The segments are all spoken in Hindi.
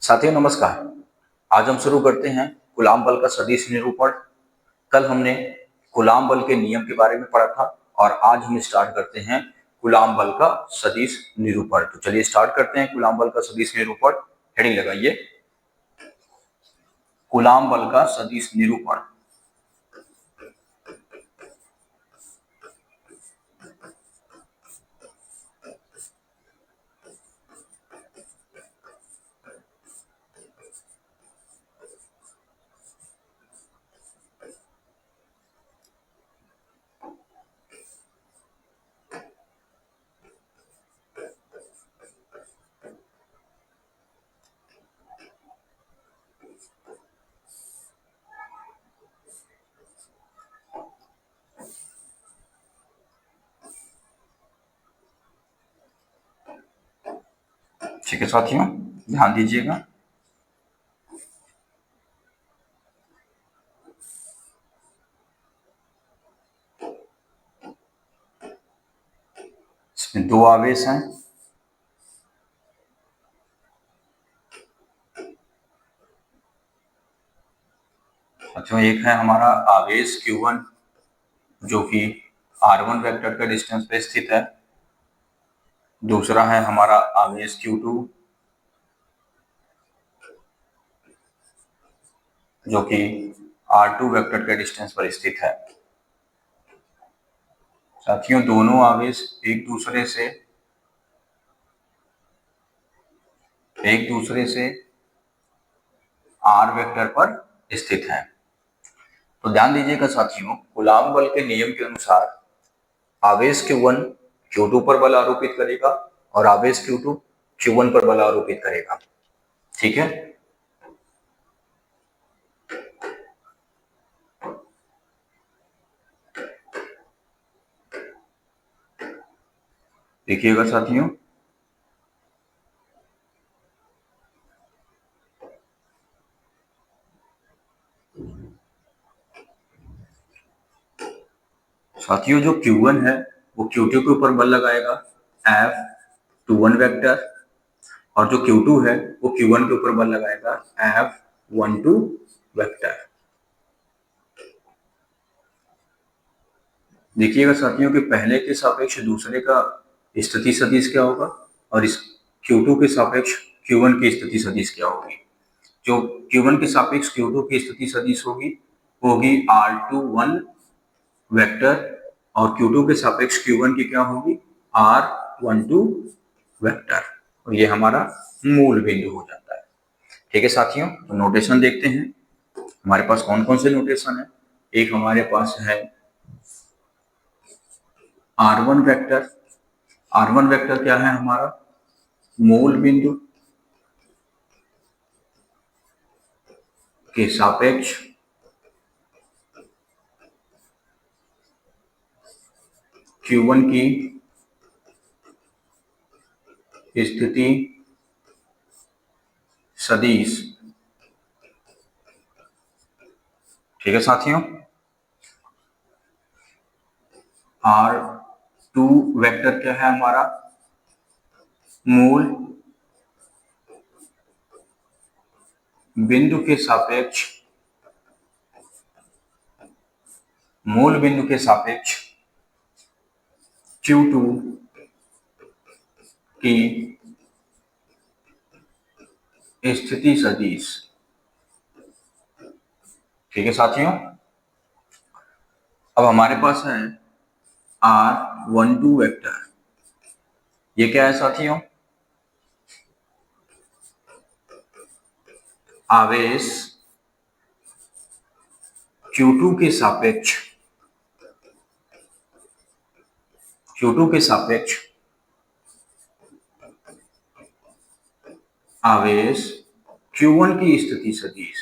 साथियों नमस्कार। आज हम शुरू करते हैं कूलाम बल का सदिश निरूपण। कल हमने कूलाम बल के नियम के बारे में पढ़ा था और आज हम स्टार्ट करते हैं कूलाम बल का सदिश निरूपण। तो चलिए स्टार्ट करते हैं कूलाम बल का सदिश निरूपण। हेडिंग लगाइए, कूलाम बल का सदिश निरूपण। ठीक है साथियों, ध्यान दीजिएगा। इसमें दो आवेश हैं। साथियों एक है हमारा आवेश Q1 जो कि R1 वेक्टर के डिस्टेंस पे स्थित है। दूसरा है हमारा आवेश Q2 जो कि R2 वेक्टर के डिस्टेंस पर स्थित है। साथियों दोनों आवेश एक दूसरे से R वेक्टर पर स्थित हैं। तो ध्यान दीजिएगा साथियों, कूलाम बल के नियम के अनुसार आवेश Q1 Q2 पर बल आरोपित करेगा और आवेश Q2 Q1 पर बल आरोपित करेगा। ठीक है, देखिएगा साथियों। साथियों जो Q1 है वो Q2 के ऊपर बल लगाएगा F21 वेक्टर, और जो Q2 है वो Q1 के ऊपर बल लगाएगा F12 वेक्टर। देखिएगा साथियों कि पहले के सापेक्ष दूसरे का स्थिति सदिश क्या होगा और इस Q2 के सापेक्ष Q1 की स्थिति सदिश क्या होगी। जो Q1 के सापेक्ष Q2 की स्थिति सदिश होगी वो होगी R21 वेक्टर और Q2 के सापेक्ष Q1 की क्या होगी R12 वेक्टर, और ये हमारा मूल बिंदु हो जाता है। ठीक है साथियों, तो नोटेशन देखते हैं हमारे पास कौन कौन से नोटेशन है। एक हमारे पास है R1 वेक्टर। R1 वेक्टर क्या है हमारा मूल बिंदु के सापेक्ष Q1 की स्थिति सदिश। ठीक है साथियों, R2 वेक्टर क्या है हमारा मूल बिंदु के सापेक्ष Q2 की स्थिति सदिश। ठीक है साथियों, अब हमारे पास है R12 वेक्टर। ये क्या है साथियों आवेश Q2 के सापेक्ष आवेश Q1 की स्थिति सदिश।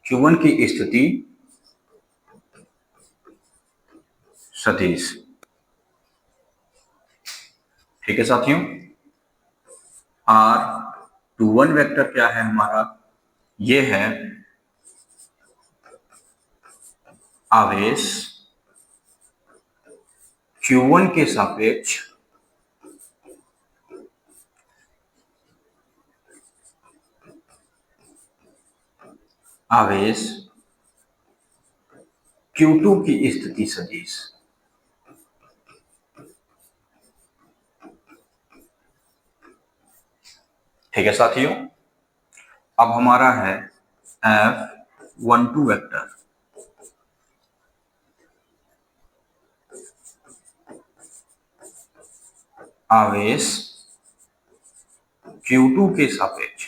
Q1 की स्थिति सदिश। ठीक है साथियों, R21 वेक्टर क्या है हमारा, ये है आवेश Q1 के सापेक्ष आवेश Q2 की स्थिति सदिश। ठीक है साथियों, अब हमारा है F12 वेक्टर। आवेश Q2 के सापेक्ष,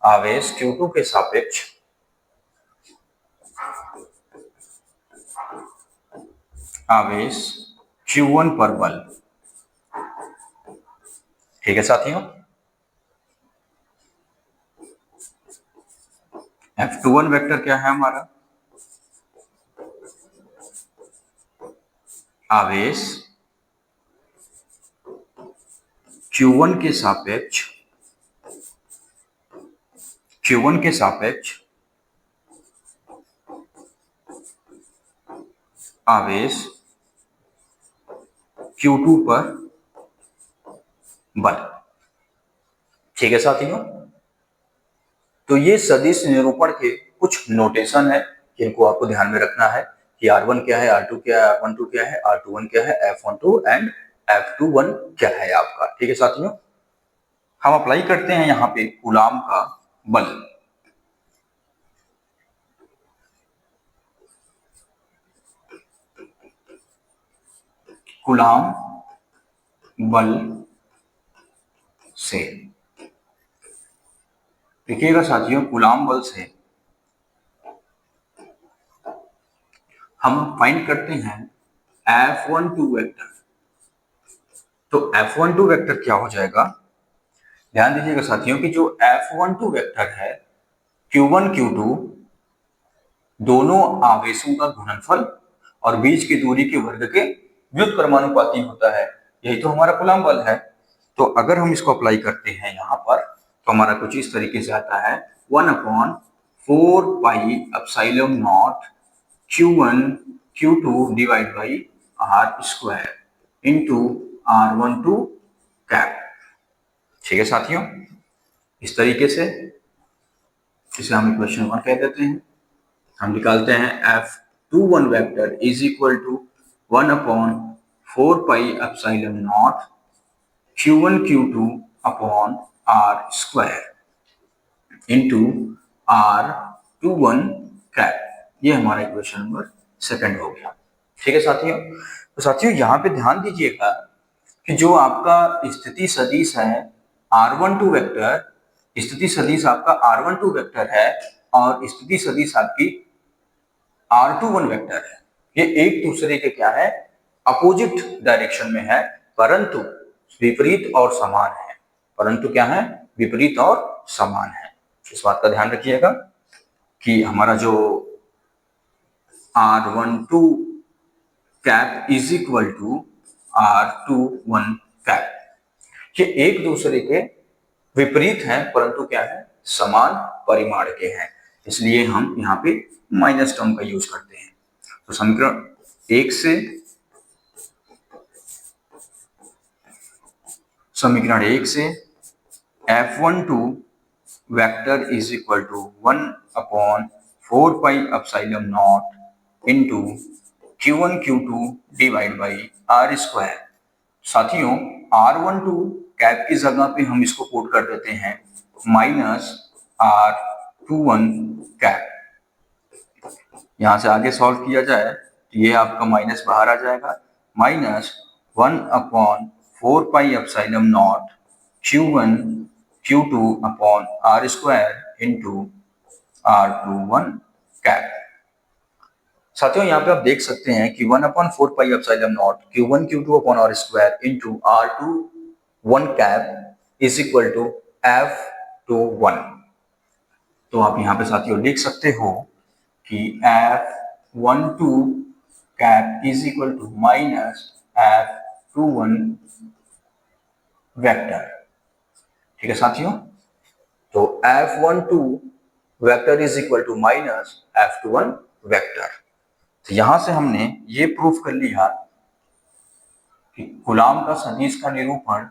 आवेश Q2 के सापेक्ष आवेश Q1 पर बल। ठीक है साथियों, F21 वेक्टर क्या है हमारा? आवेश Q1 के सापेक्ष आवेश Q2 पर बल। ठीक है साथियों, तो ये सदिश निरूपण के कुछ नोटेशन है जिनको आपको ध्यान में रखना है कि R1 क्या है, R2 क्या है, R12 क्या है, R21 क्या है, F12 एंड F21 क्या है आपका। ठीक है साथियों, हम अप्लाई करते हैं यहाँ पे कूलाम का बल। कूलाम बल से, देखिएगा साथियों, कूलाम बल से हम फाइंड करते हैं F12 वेक्टर। तो F12 वेक्टर क्या हो जाएगा? ध्यान दीजिएगा साथियों कि जो F12 वेक्टर है Q1 Q2 दोनों आवेशों का गुणनफल और बीच की दूरी के वर्ग के व्युत्क्रमानुपाती होता है। यही तो हमारा कूलाम बल है। तो अगर हम इसको अप्लाई करते हैं यहाँ पर तो हमारा कुछ इस तरीके से आता है 1/4 pi epsilon not Q1 Q2 divide by R square into R12 cap. ठीक है साथियों, इस तरीके से इसे हम इक्वेशन 1 कह देते हैं। हम निकालते हैं F21 vector is equal to 1/4 pi epsilon not Q1 Q2 upon R square into R21 cap. ये हमारा इक्वेशन नंबर 2 हो गया। ठीक है साथियों, तो साथियों यहाँ पे ध्यान दीजिएगा कि जो आपका स्थिति सदिश है R12 वेक्टर, स्थिति सदिश आपका R12 वेक्टर है और स्थिति सदिश आपकी R21 वेक्टर है। ये एक दूसरे के क्या है? अपोजिट डायरेक्शन में है, परंतु विपरीत और समान है। परंतु क्या है? विपरीत और समान है। इस बात का ध्यान रखिएगा कि हमारा जो R12 cap is equal to R21 cap, ये एक दूसरे के विपरीत हैं परंतु क्या है? समान परिमाण के हैं। इसलिए हम यहाँ पे माइनस टर्म का यूज करते हैं। तो समीकरण 1 से F12 vector is equal to 1/4 pi epsilon not into Q1 Q2 divide by R square. साथियों R12 कैप की जगह पे हम इसको कोट कर देते हैं माइनस R21 कैप। यहां से आगे सॉल्व किया जाए तो ये आपका माइनस बाहर आ जाएगा, minus 1/4 pi epsilon not Q1 Q2 upon R square into R21 cap. साथियों यहाँ पे आप देख सकते हैं कि 1/4 pi epsilon not Q1 Q2 upon R square into R21 cap is equal to F21। तो आप यहाँ पे साथियों लिख सकते हो कि F12 cap is equal to minus F21 vector. ठीक है साथियों, तो F12 vector is equal to minus F21 vector. तो यहां से हमने ये प्रूफ कर लिया कि कूलाम का सदिश का निरूपण